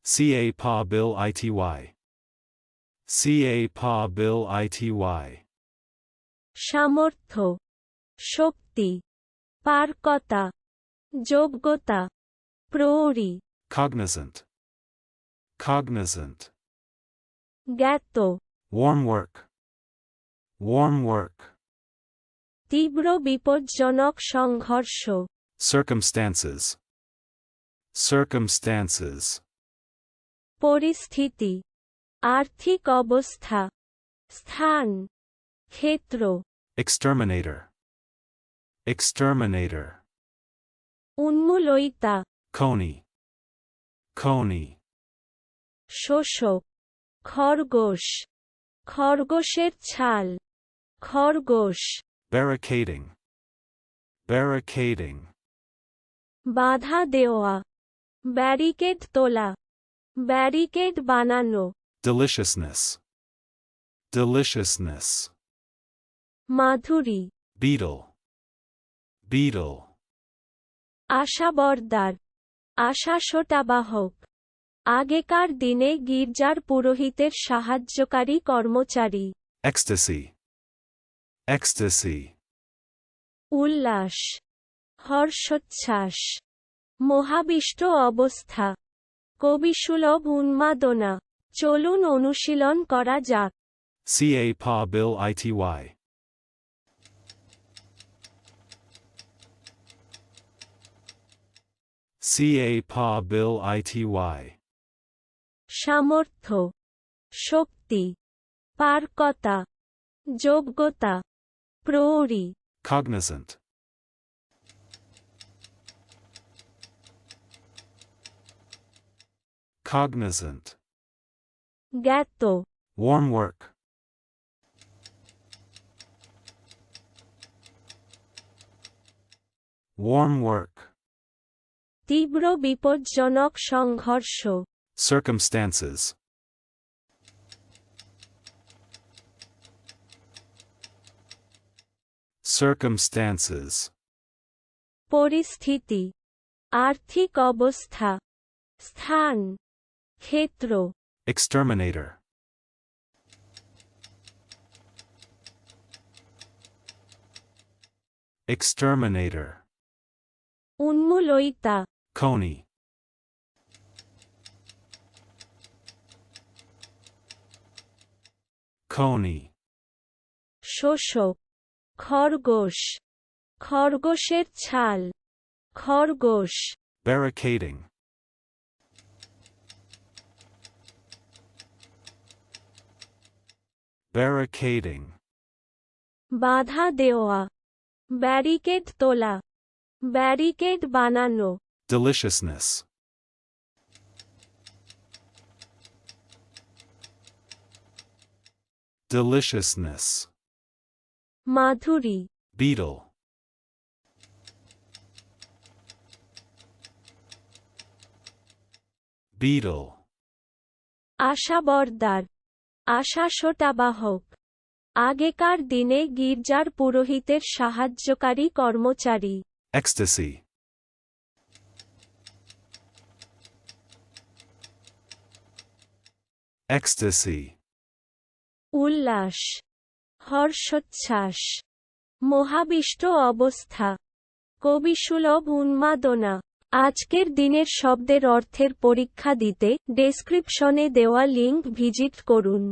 Ca pa ity. Ca pa ity. সামর্থ্য, শক্তি, পারকতা, যোগ্যতা, প্রৌঢ়ি, Cognizant. Cognizant. জ্ঞাত, Warm work. Warm work. তীব্র বিপজ্জনক সংঘর্ষ, Circumstances. Circumstances. পরিস্থিতি, আর্থিক অবস্থা, স্থান, ক্ষেত্র, Exterminator. Exterminator. উন্মূলয়িতা, Coney. Coney. শোষক, খরগোশ, খরগোশের ছাল, খরগোশ, Barricading. Barricading. বাধা দেওয়া, ব্যারিকেড তোলা, ব্যারিকেড বানানো, Deliciousness. Deliciousness. মাধুরী, Beetle. Beetle. আশাবরদার, আশাসোটাবাহক, আগেকার দিনে গির্জার পুরোহিতের সাহায্যকারী কর্মচারী, Ecstasy. Ecstasy. উল্লাস, হর্ষোচ্ছ্বাস, মোহাবিষ্ট অবস্থা, কবিসুলভ উন্মাদনা। চলুন অনুশীলন করা যাক। Ca pa ity. Ca pa ity. সামর্থ্য, শক্তি, পারকতা, যোগ্যতা, প্রৌঢ়ি, Cognizant. Cognizant. জ্ঞাত, Warm work. Warm work. তীব্র বিপজ্জনক সংঘর্ষ, Circumstances. Circumstances. পরিস্থিতি, আর্থিক অবস্থা, স্থান, ক্ষেত্র, Exterminator. Exterminator. উন্মূলয়িতা, Coney. Coney. শোষক, খরগোশ, খরগোশের ছাল, খরগোশ, Barricading. Barricading. বাধা দেওয়া, ব্যারিকেড তোলা, ব্যারিকেড বানানো, Deliciousness. Deliciousness. মাধুরী, Beetle. Beetle. আশাবরদার, আশাসোটাবাহক, আগেকার দিনে গির্জার পুরোহিতের সাহায্যকারী কর্মচারী, Ecstasy. Ecstasy. উল্লাস, হর্ষোচ্ছ্বাস, মোহাবিষ্ট অবস্থা, কবিসুলভ উন্মাদনা। আজকের দিনের শব্দের অর্থের পরীক্ষা দিতে ডেসক্রিপশনে দেওয়া লিংক ভিজিট করুন।